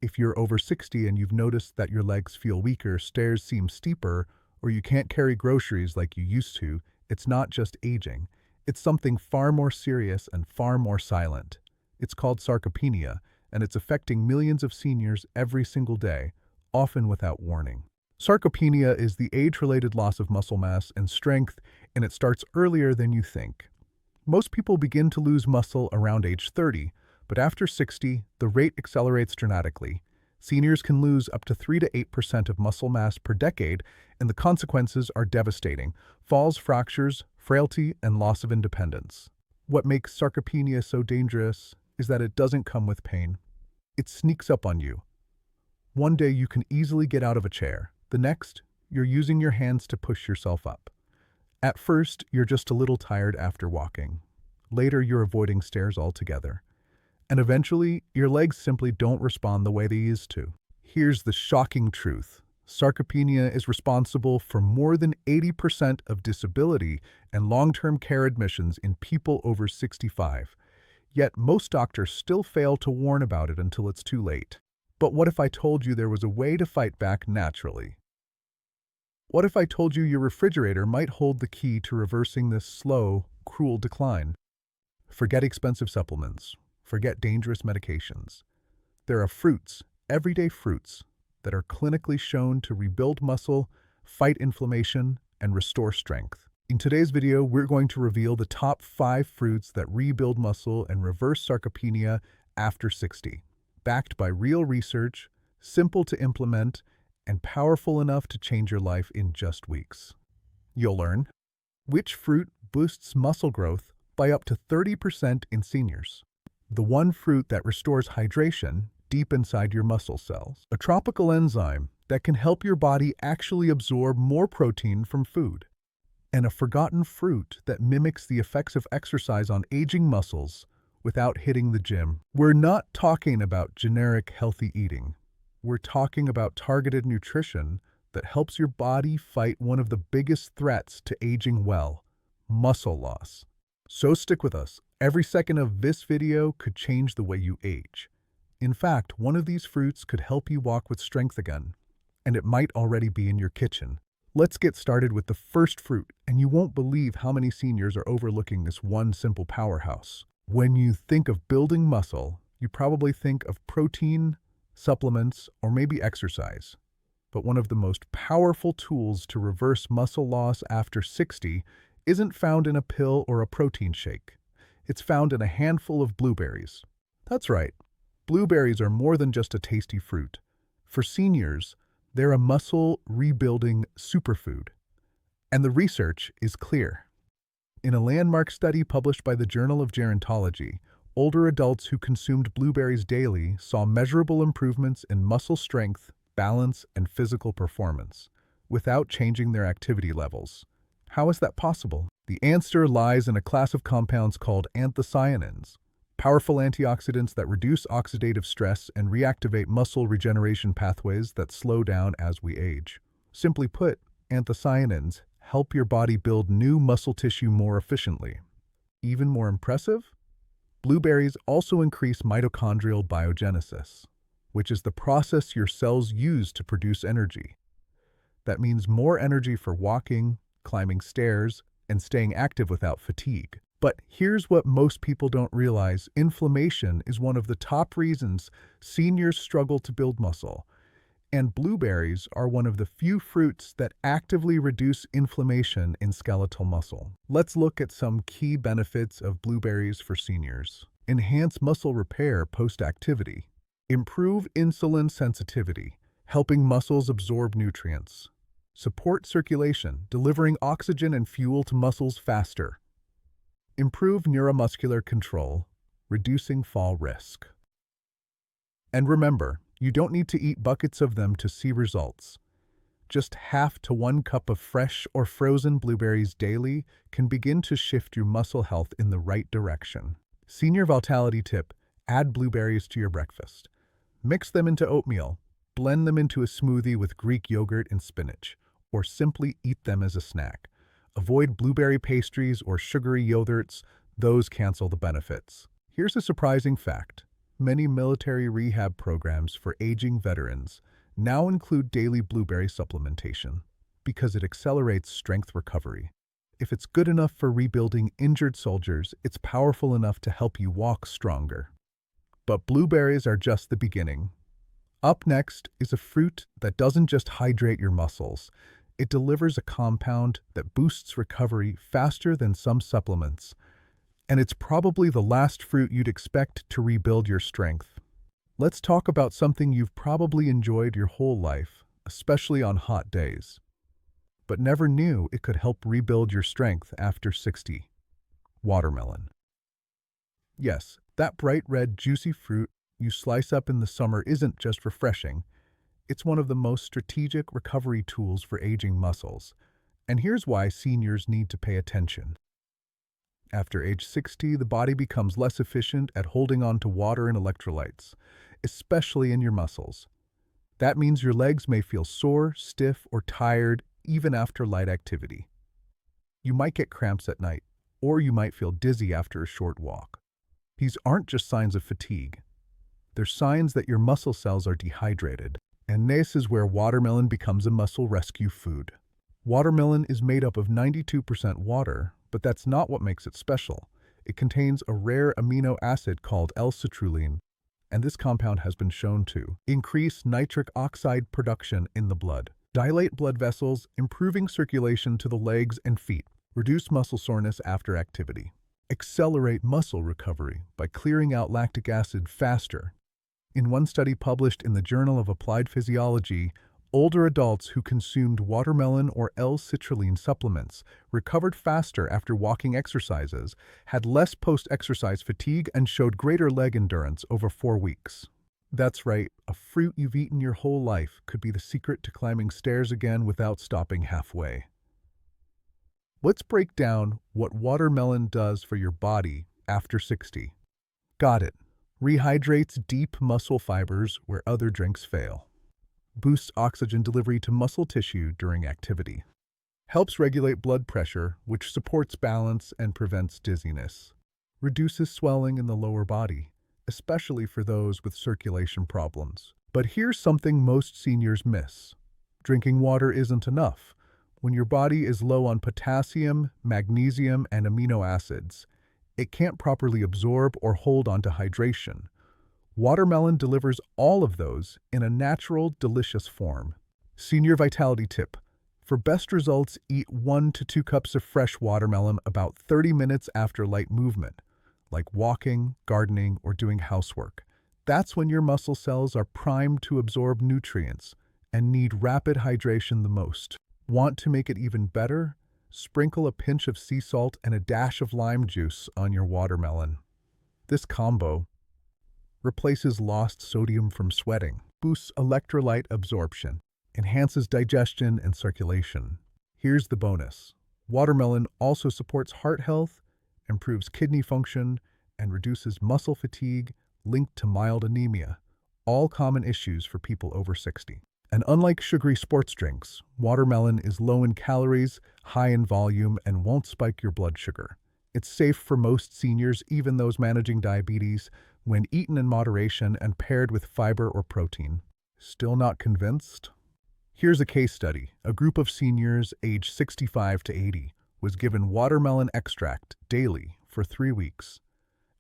If you're over 60 and you've noticed that your legs feel weaker, stairs seem steeper, or you can't carry groceries like you used to, it's not just aging. It's something far more serious and far more silent. It's called sarcopenia, and it's affecting millions of seniors every single day, often without warning. Sarcopenia is the age-related loss of muscle mass and strength, and it starts earlier than you think. Most people begin to lose muscle around age 30, but after 60, the rate accelerates dramatically. Seniors can lose up to 3 to 8% of muscle mass per decade, and the consequences are devastating: falls, fractures, frailty, and loss of independence. What makes sarcopenia so dangerous is that it doesn't come with pain. It sneaks up on you. One day you can easily get out of a chair. The next, you're using your hands to push yourself up. At first, you're just a little tired after walking. Later, you're avoiding stairs altogether. And eventually, your legs simply don't respond the way they used to. Here's the shocking truth. Sarcopenia is responsible for more than 80% of disability and long-term care admissions in people over 65. Yet most doctors still fail to warn about it until it's too late. But what if I told you there was a way to fight back naturally? What if I told you your refrigerator might hold the key to reversing this slow, cruel decline? Forget expensive supplements. Forget dangerous medications. There are fruits, everyday fruits, that are clinically shown to rebuild muscle, fight inflammation, and restore strength. In today's video, we're going to reveal the top 5 fruits that rebuild muscle and reverse sarcopenia after 60. Backed by real research, simple to implement, and powerful enough to change your life in just weeks. You'll learn which fruit boosts muscle growth by up to 30% in seniors. The one fruit that restores hydration deep inside your muscle cells. A tropical enzyme that can help your body actually absorb more protein from food. And a forgotten fruit that mimics the effects of exercise on aging muscles without hitting the gym. We're not talking about generic healthy eating. We're talking about targeted nutrition that helps your body fight one of the biggest threats to aging well: muscle loss. So stick with us. Every second of this video could change the way you age. In fact, one of these fruits could help you walk with strength again, and it might already be in your kitchen. Let's get started with the first fruit, and you won't believe how many seniors are overlooking this one simple powerhouse. When you think of building muscle, you probably think of protein, supplements, or maybe exercise. But one of the most powerful tools to reverse muscle loss after 60 isn't found in a pill or a protein shake. It's found in a handful of blueberries. That's right, blueberries are more than just a tasty fruit. For seniors, they're a muscle-rebuilding superfood. And the research is clear. In a landmark study published by the Journal of Gerontology, older adults who consumed blueberries daily saw measurable improvements in muscle strength, balance, and physical performance, without changing their activity levels. How is that possible? The answer lies in a class of compounds called anthocyanins, powerful antioxidants that reduce oxidative stress and reactivate muscle regeneration pathways that slow down as we age. Simply put, anthocyanins help your body build new muscle tissue more efficiently. Even more impressive? Blueberries also increase mitochondrial biogenesis, which is the process your cells use to produce energy. That means more energy for walking, climbing stairs, and staying active without fatigue. But here's what most people don't realize: inflammation is one of the top reasons seniors struggle to build muscle. And blueberries are one of the few fruits that actively reduce inflammation in skeletal muscle. Let's look at some key benefits of blueberries for seniors. Enhance muscle repair post-activity. Improve insulin sensitivity, helping muscles absorb nutrients. Support circulation, delivering oxygen and fuel to muscles faster. Improve neuromuscular control, reducing fall risk. And remember, you don't need to eat buckets of them to see results. Just half to 1 cup of fresh or frozen blueberries daily can begin to shift your muscle health in the right direction. Senior vitality tip: add blueberries to your breakfast. Mix them into oatmeal, blend them into a smoothie with Greek yogurt and spinach, or simply eat them as a snack. Avoid blueberry pastries or sugary yogurts; those cancel the benefits. Here's a surprising fact. Many military rehab programs for aging veterans now include daily blueberry supplementation because it accelerates strength recovery. If it's good enough for rebuilding injured soldiers, it's powerful enough to help you walk stronger. But blueberries are just the beginning. Up next is a fruit that doesn't just hydrate your muscles. It delivers a compound that boosts recovery faster than some supplements. And it's probably the last fruit you'd expect to rebuild your strength. Let's talk about something you've probably enjoyed your whole life, especially on hot days, but never knew it could help rebuild your strength after 60. Watermelon. Yes, that bright red, juicy fruit you slice up in the summer isn't just refreshing. It's one of the most strategic recovery tools for aging muscles. And here's why seniors need to pay attention. After age 60, the body becomes less efficient at holding on to water and electrolytes, especially in your muscles. That means your legs may feel sore, stiff, or tired even after light activity. You might get cramps at night, or you might feel dizzy after a short walk. These aren't just signs of fatigue. They're signs that your muscle cells are dehydrated, and this is where watermelon becomes a muscle rescue food. Watermelon is made up of 92% water, but that's not what makes it special. It contains a rare amino acid called L-citrulline, and this compound has been shown to increase nitric oxide production in the blood, dilate blood vessels, improving circulation to the legs and feet, reduce muscle soreness after activity, accelerate muscle recovery by clearing out lactic acid faster. In one study published in the Journal of Applied Physiology, older adults who consumed watermelon or L-citrulline supplements recovered faster after walking exercises, had less post-exercise fatigue, and showed greater leg endurance over 4 weeks. That's right, a fruit you've eaten your whole life could be the secret to climbing stairs again without stopping halfway. Let's break down what watermelon does for your body after 60. Got it. Rehydrates deep muscle fibers where other drinks fail. Boosts oxygen delivery to muscle tissue during activity. Helps regulate blood pressure, which supports balance and prevents dizziness. Reduces swelling in the lower body, especially for those with circulation problems. But here's something most seniors miss. Drinking water isn't enough. When your body is low on potassium, magnesium, and amino acids, it can't properly absorb or hold onto hydration. Watermelon delivers all of those in a natural, delicious form. Senior vitality tip. For best results, eat 1 to 2 cups of fresh watermelon about 30 minutes after light movement, like walking, gardening, or doing housework. That's when your muscle cells are primed to absorb nutrients and need rapid hydration the most. Want to make it even better? Sprinkle a pinch of sea salt and a dash of lime juice on your watermelon. This combo replaces lost sodium from sweating, boosts electrolyte absorption, enhances digestion and circulation. Here's the bonus. Watermelon also supports heart health, improves kidney function, and reduces muscle fatigue linked to mild anemia, all common issues for people over 60. And unlike sugary sports drinks, watermelon is low in calories, high in volume, and won't spike your blood sugar. It's safe for most seniors, even those managing diabetes, when eaten in moderation and paired with fiber or protein. Still not convinced? Here's a case study. A group of seniors aged 65 to 80 was given watermelon extract daily for 3 weeks.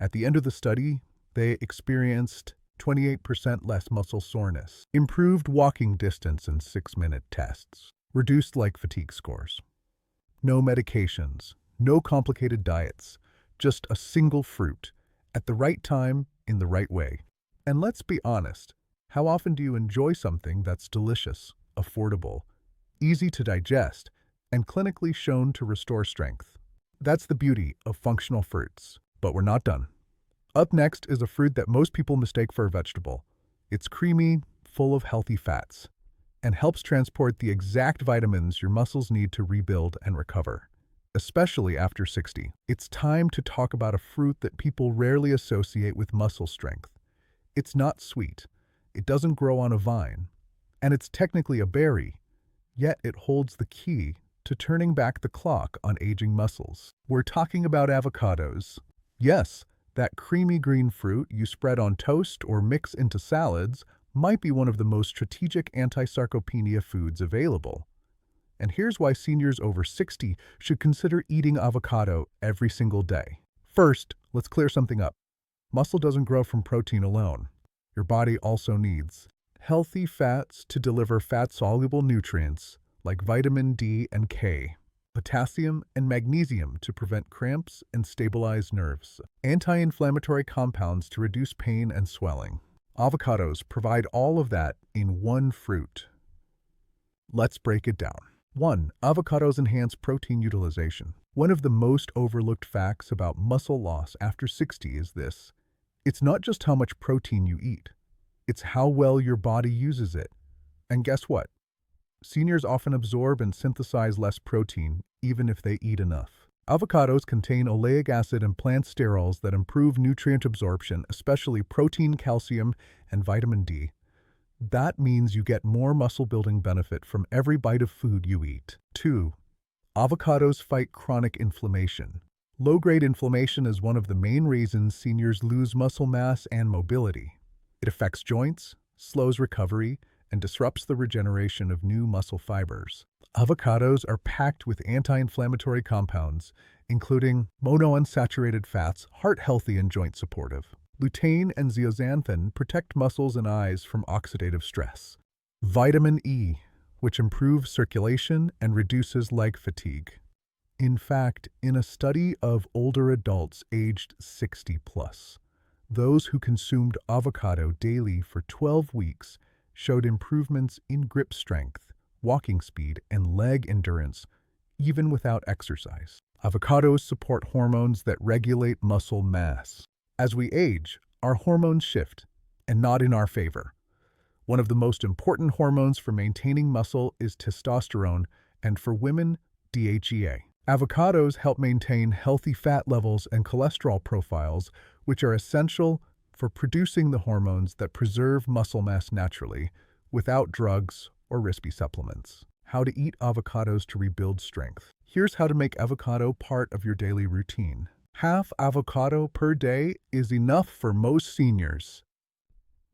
At the end of the study, they experienced 28% less muscle soreness, improved walking distance in 6-minute tests, reduced fatigue scores. No medications, no complicated diets, just a single fruit, at the right time, in the right way. And let's be honest, how often do you enjoy something that's delicious, affordable, easy to digest, and clinically shown to restore strength? That's the beauty of functional fruits. But we're not done. Up next is a fruit that most people mistake for a vegetable. It's creamy, full of healthy fats, and helps transport the exact vitamins your muscles need to rebuild and recover, especially after 60. It's time to talk about a fruit that people rarely associate with muscle strength. It's not sweet, it doesn't grow on a vine, and it's technically a berry, yet it holds the key to turning back the clock on aging muscles. We're talking about avocados. Yes, That creamy green fruit you spread on toast or mix into salads might be one of the most strategic anti-sarcopenia foods available. And here's why seniors over 60 should consider eating avocado every single day. First, let's clear something up. Muscle doesn't grow from protein alone. Your body also needs healthy fats to deliver fat-soluble nutrients like vitamin D and K, potassium and magnesium to prevent cramps and stabilize nerves, anti-inflammatory compounds to reduce pain and swelling. Avocados provide all of that in one fruit. Let's break it down. 1. Avocados enhance protein utilization. One of the most overlooked facts about muscle loss after 60 is this. It's not just how much protein you eat, it's how well your body uses it. And guess what? Seniors often absorb and synthesize less protein, even if they eat enough. Avocados contain oleic acid and plant sterols that improve nutrient absorption, especially protein, calcium, and vitamin D. That means you get more muscle-building benefit from every bite of food you eat. 2. Avocados fight chronic inflammation. Low-grade inflammation is one of the main reasons seniors lose muscle mass and mobility. It affects joints, slows recovery, and disrupts the regeneration of new muscle fibers. Avocados are packed with anti-inflammatory compounds, including monounsaturated fats, heart-healthy and joint-supportive. Lutein and zeaxanthin protect muscles and eyes from oxidative stress. Vitamin E, which improves circulation and reduces leg fatigue. In fact, in a study of older adults aged 60 plus, those who consumed avocado daily for 12 weeks showed improvements in grip strength, walking speed, and leg endurance, even without exercise. Avocados support hormones that regulate muscle mass. As we age, our hormones shift, and not in our favor. One of the most important hormones for maintaining muscle is testosterone, and for women, DHEA. Avocados help maintain healthy fat levels and cholesterol profiles, which are essential for producing the hormones that preserve muscle mass naturally, without drugs or risky supplements. How to eat avocados to rebuild strength. Here's how to make avocado part of your daily routine. Half avocado per day is enough for most seniors.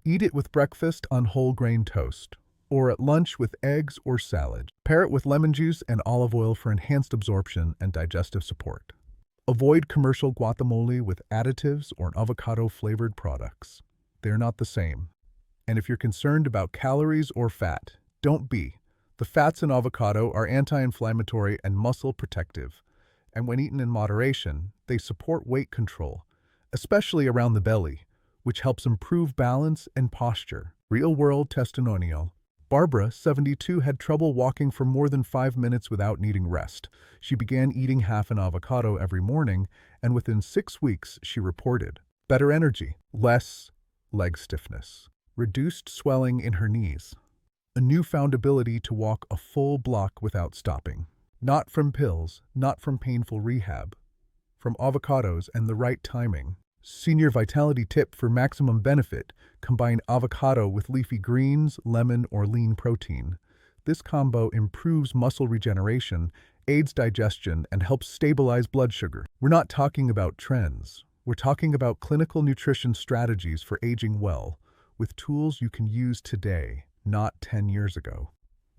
Eat it with breakfast on whole grain toast, or at lunch with eggs or salad. Pair it with lemon juice and olive oil for enhanced absorption and digestive support. Avoid commercial guacamole with additives or avocado-flavored products. They're not the same. And if you're concerned about calories or fat, don't be. The fats in avocado are anti-inflammatory and muscle protective, and when eaten in moderation, they support weight control, especially around the belly, which helps improve balance and posture. Real-world testimonial. Barbara, 72, had trouble walking for more than 5 minutes without needing rest. She began eating half an avocado every morning, and within 6 weeks, she reported better energy, less leg stiffness, reduced swelling in her knees, a newfound ability to walk a full block without stopping. Not from pills, not from painful rehab, from avocados and the right timing. Senior vitality tip for maximum benefit: combine avocado with leafy greens, lemon, or lean protein. This combo improves muscle regeneration, aids digestion, and helps stabilize blood sugar. We're not talking about trends. We're talking about clinical nutrition strategies for aging well, with tools you can use today, not 10 years ago.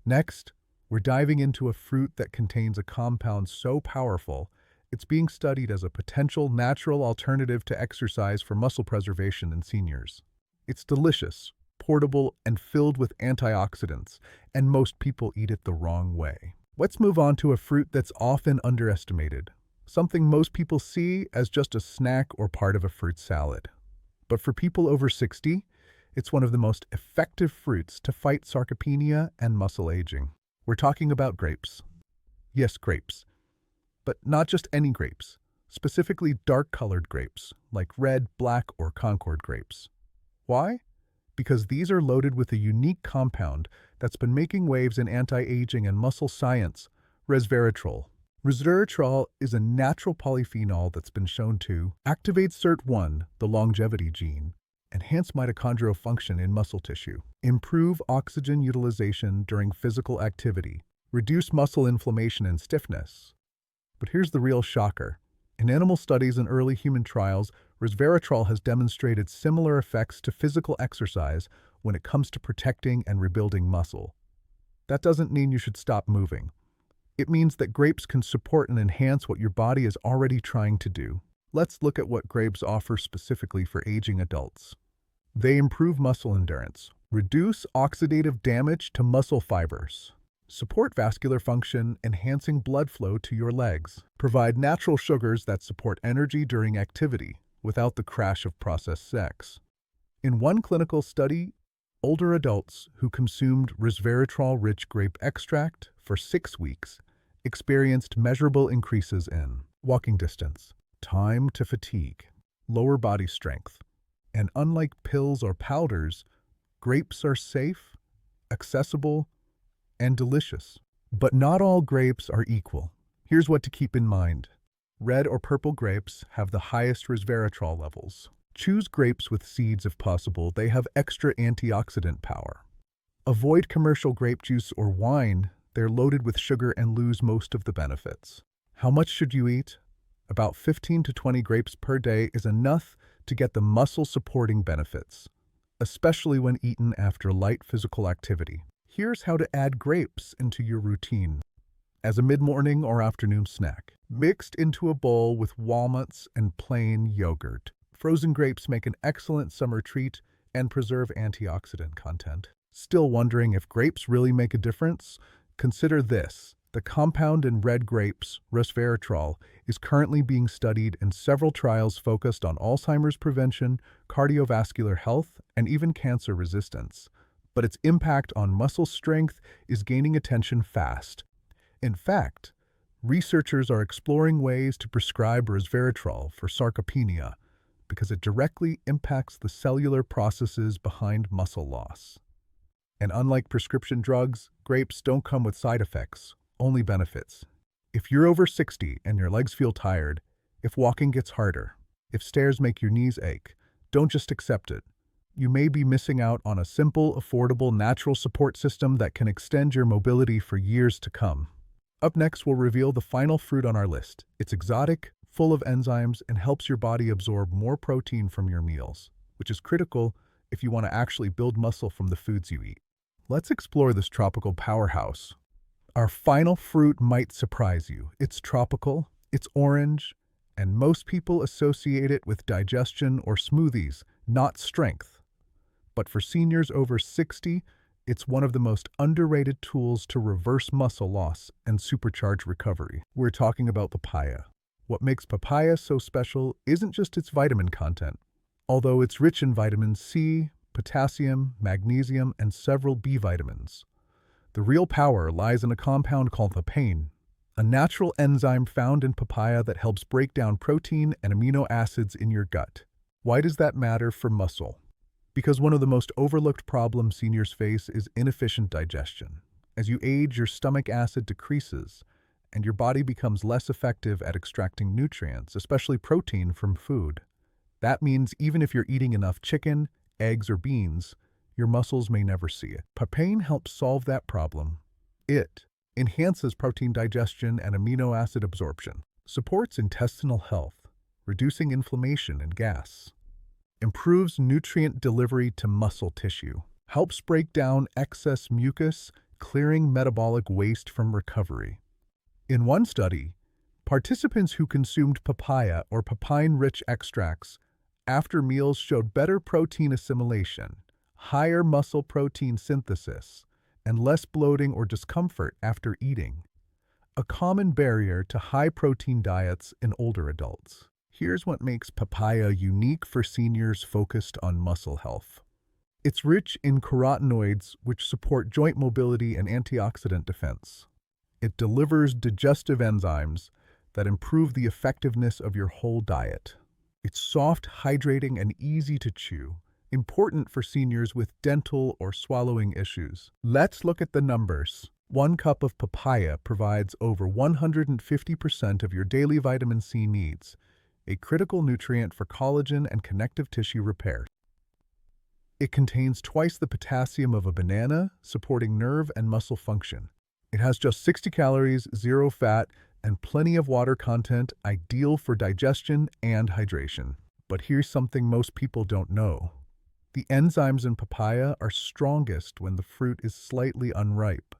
Next, we're diving into a fruit that contains a compound so powerful, it's being studied as a potential natural alternative to exercise for muscle preservation in seniors. It's delicious, portable, and filled with antioxidants, and most people eat it the wrong way. Let's move on to a fruit that's often underestimated, something most people see as just a snack or part of a fruit salad. But for people over 60, it's one of the most effective fruits to fight sarcopenia and muscle aging. We're talking about grapes. Yes, grapes. But not just any grapes, specifically dark-colored grapes, like red, black, or Concord grapes. Why? Because these are loaded with a unique compound that's been making waves in anti-aging and muscle science, resveratrol. Resveratrol is a natural polyphenol that's been shown to activate SIRT1, the longevity gene, enhance mitochondrial function in muscle tissue, improve oxygen utilization during physical activity, reduce muscle inflammation and stiffness. But here's the real shocker. In animal studies and early human trials, Resveratrol has demonstrated similar effects to physical exercise when it comes to protecting and rebuilding muscle. That doesn't mean you should stop moving. It means that grapes can support and enhance what your body is already trying to do. Let's look at what grapes offer specifically for aging adults. They improve muscle endurance, reduce oxidative damage to muscle fibers, support vascular function, enhancing blood flow to your legs, provide natural sugars that support energy during activity without the crash of processed sex. In one clinical study, older adults who consumed resveratrol-rich grape extract for 6 weeks experienced measurable increases in walking distance, time to fatigue, lower body strength, and unlike pills or powders, grapes are safe, accessible, and delicious. But not all grapes are equal. Here's what to keep in mind. Red or purple grapes have the highest resveratrol levels. Choose grapes with seeds if possible. They have extra antioxidant power. Avoid commercial grape juice or wine. They're loaded with sugar and lose most of the benefits. How much should you eat? About 15 to 20 grapes per day is enough to get the muscle-supporting benefits, especially when eaten after light physical activity. Here's how to add grapes into your routine. As a mid-morning or afternoon snack, mixed into a bowl with walnuts and plain yogurt. Frozen grapes make an excellent summer treat and preserve antioxidant content. Still wondering if grapes really make a difference? Consider this. The compound in red grapes, resveratrol, is currently being studied in several trials focused on Alzheimer's prevention, cardiovascular health, and even cancer resistance. But its impact on muscle strength is gaining attention fast. In fact, researchers are exploring ways to prescribe resveratrol for sarcopenia because it directly impacts the cellular processes behind muscle loss. And unlike prescription drugs, grapes don't come with side effects, only benefits. If you're over 60 and your legs feel tired, if walking gets harder, if stairs make your knees ache, don't just accept it. You may be missing out on a simple, affordable, natural support system that can extend your mobility for years to come. Up next, we'll reveal the final fruit on our list. It's exotic, full of enzymes, and helps your body absorb more protein from your meals, which is critical if you want to actually build muscle from the foods you eat. Let's explore this tropical powerhouse. Our final fruit might surprise you. It's tropical, it's orange, and most people associate it with digestion or smoothies, not strength. But for seniors over 60, it's one of the most underrated tools to reverse muscle loss and supercharge recovery. We're talking about papaya. What makes papaya so special isn't just its vitamin content. Although it's rich in vitamin C, potassium, magnesium, and several B vitamins, the real power lies in a compound called papain, a natural enzyme found in papaya that helps break down protein and amino acids in your gut. Why does that matter for muscle? Because one of the most overlooked problems seniors face is inefficient digestion. As you age, your stomach acid decreases, and your body becomes less effective at extracting nutrients, especially protein, from food. That means even if you're eating enough chicken, eggs, or beans, your muscles may never see it. Papain helps solve that problem. It enhances protein digestion and amino acid absorption, supports intestinal health, reducing inflammation and gas, improves nutrient delivery to muscle tissue, helps break down excess mucus, clearing metabolic waste from recovery. In one study, participants who consumed papaya or papain-rich extracts after meals showed better protein assimilation, higher muscle protein synthesis, and less bloating or discomfort after eating, a common barrier to high-protein diets in older adults. Here's what makes papaya unique for seniors focused on muscle health. It's rich in carotenoids, which support joint mobility and antioxidant defense. It delivers digestive enzymes that improve the effectiveness of your whole diet. It's soft, hydrating, and easy to chew, important for seniors with dental or swallowing issues. Let's look at the numbers. 1 cup of papaya provides over 150% of your daily vitamin C needs, a critical nutrient for collagen and connective tissue repair. It contains twice the potassium of a banana, supporting nerve and muscle function. It has just 60 calories, 0 fat, and plenty of water content, ideal for digestion and hydration. But here's something most people don't know. The enzymes in papaya are strongest when the fruit is slightly unripe.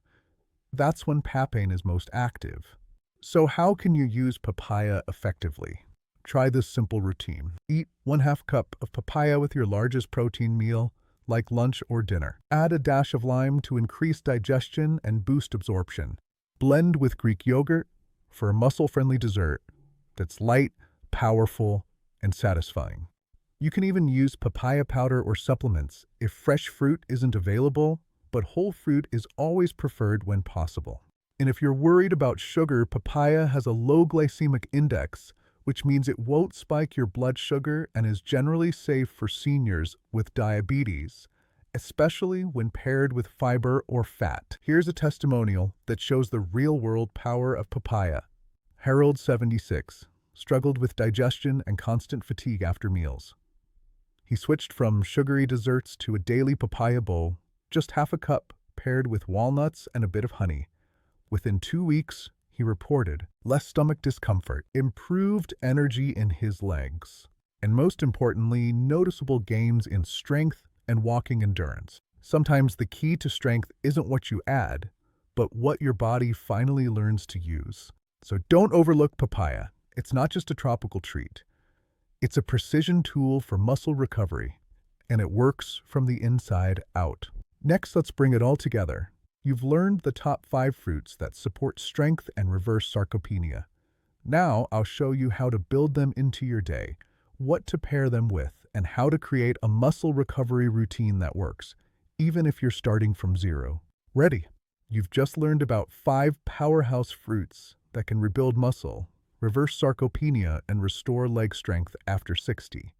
That's when papain is most active. So how can you use papaya effectively? Try this simple routine. Eat 1/2 cup of papaya with your largest protein meal, like lunch or dinner. Add a dash of lime to increase digestion and boost absorption. Blend with Greek yogurt for a muscle-friendly dessert that's light, powerful, and satisfying. You can even use papaya powder or supplements if fresh fruit isn't available, but whole fruit is always preferred when possible. And if you're worried about sugar, papaya has a low glycemic index, which means it won't spike your blood sugar and is generally safe for seniors with diabetes, especially when paired with fiber or fat. Here's a testimonial that shows the real-world power of papaya. Harold, 76, struggled with digestion and constant fatigue after meals. He switched from sugary desserts to a daily papaya bowl, just half a cup, paired with walnuts and a bit of honey. Within 2 weeks, he reported less stomach discomfort, improved energy in his legs, and most importantly, noticeable gains in strength and walking endurance. Sometimes the key to strength isn't what you add, but what your body finally learns to use. So don't overlook papaya. It's not just a tropical treat. It's a precision tool for muscle recovery, and it works from the inside out. Next, let's bring it all together. You've learned the top 5 fruits that support strength and reverse sarcopenia. Now I'll show you how to build them into your day, what to pair them with, and how to create a muscle recovery routine that works, even if you're starting from zero. Ready? You've just learned about 5 powerhouse fruits that can rebuild muscle, reverse sarcopenia, and restore leg strength after 60.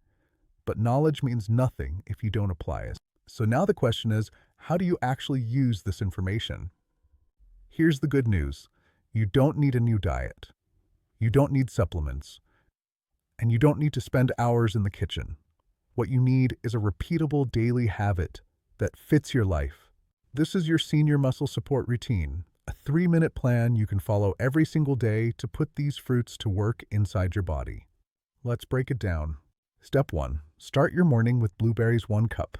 But knowledge means nothing if you don't apply it. So now the question is, how do you actually use this information? Here's the good news. You don't need a new diet. You don't need supplements. And you don't need to spend hours in the kitchen. What you need is a repeatable daily habit that fits your life. This is your senior muscle support routine, a 3-minute plan you can follow every single day to put these fruits to work inside your body. Let's break it down. Step 1. Start your morning with blueberries 1 cup.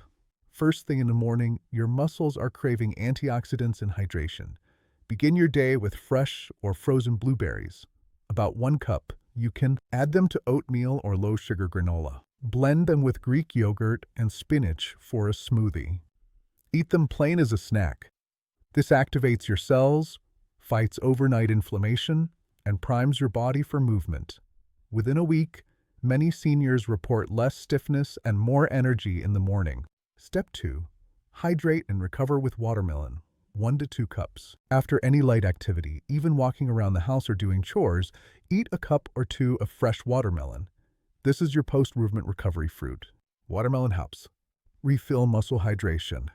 First thing in the morning, your muscles are craving antioxidants and hydration. Begin your day with fresh or frozen blueberries. About 1 cup. You can add them to oatmeal or low-sugar granola. Blend them with Greek yogurt and spinach for a smoothie. Eat them plain as a snack. This activates your cells, fights overnight inflammation, and primes your body for movement. Within a week, many seniors report less stiffness and more energy in the morning. Step 2. Hydrate and recover with watermelon, 1 to 2 cups. After any light activity, even walking around the house or doing chores, eat a cup or 2 of fresh watermelon. This is your post-movement recovery fruit. Watermelon helps. Refill muscle hydration.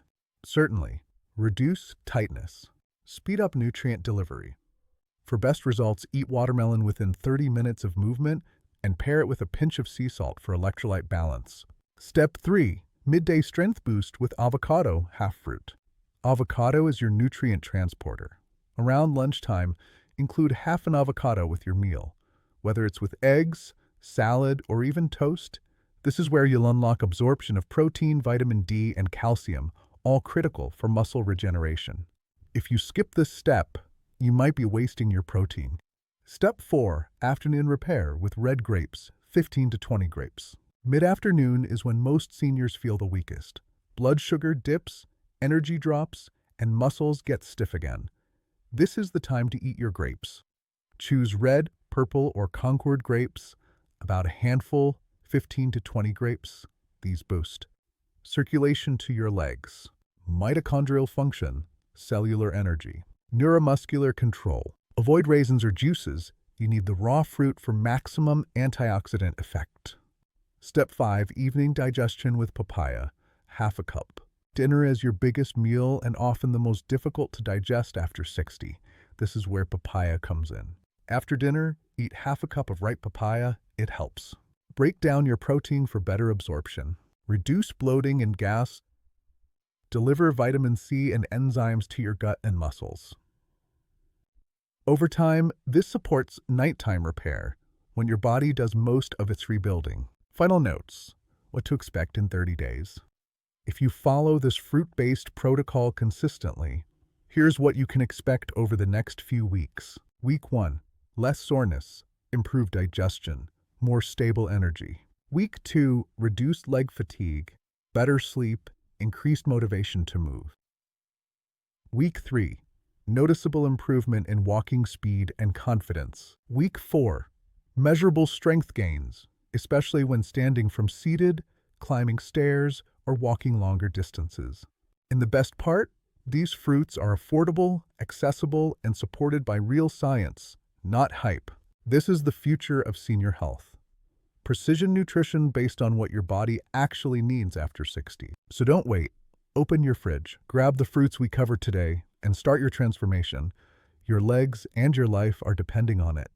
Certainly. Reduce tightness. Speed up nutrient delivery. For best results, eat watermelon within 30 minutes of movement and pair it with a pinch of sea salt for electrolyte balance. Step 3. Midday strength boost with avocado half fruit. Avocado is your nutrient transporter. Around lunchtime, include half an avocado with your meal. Whether it's with eggs, salad, or even toast, this is where you'll unlock absorption of protein, vitamin D, and calcium, all critical for muscle regeneration. If you skip this step, you might be wasting your protein. Step 4. Afternoon repair with red grapes, 15 to 20 grapes. Mid-afternoon is when most seniors feel the weakest. Blood sugar dips, energy drops, and muscles get stiff again. This is the time to eat your grapes. Choose red, purple, or Concord grapes, about a handful, 15 to 20 grapes. These boost circulation to your legs, mitochondrial function, cellular energy, neuromuscular control. Avoid raisins or juices. You need the raw fruit for maximum antioxidant effect. Step 5. Evening digestion with papaya, half a cup. Dinner is your biggest meal and often the most difficult to digest after 60. This is where papaya comes in. After dinner, eat half a cup of ripe papaya. It helps. Break down your protein for better absorption. Reduce bloating and gas. Deliver vitamin C and enzymes to your gut and muscles. Over time, this supports nighttime repair, when your body does most of its rebuilding. Final notes. What to expect in 30 days. If you follow this fruit-based protocol consistently, here's what you can expect over the next few weeks. Week 1. Less soreness, improved digestion, more stable energy. Week 2. Reduced leg fatigue, better sleep, increased motivation to move. Week 3. Noticeable improvement in walking speed and confidence. Week 4. Measurable strength gains, especially when standing from seated, climbing stairs, or walking longer distances. And the best part? These fruits are affordable, accessible, and supported by real science, not hype. This is the future of senior health. Precision nutrition based on what your body actually needs after 60. So don't wait. Open your fridge, grab the fruits we covered today, and start your transformation. Your legs and your life are depending on it.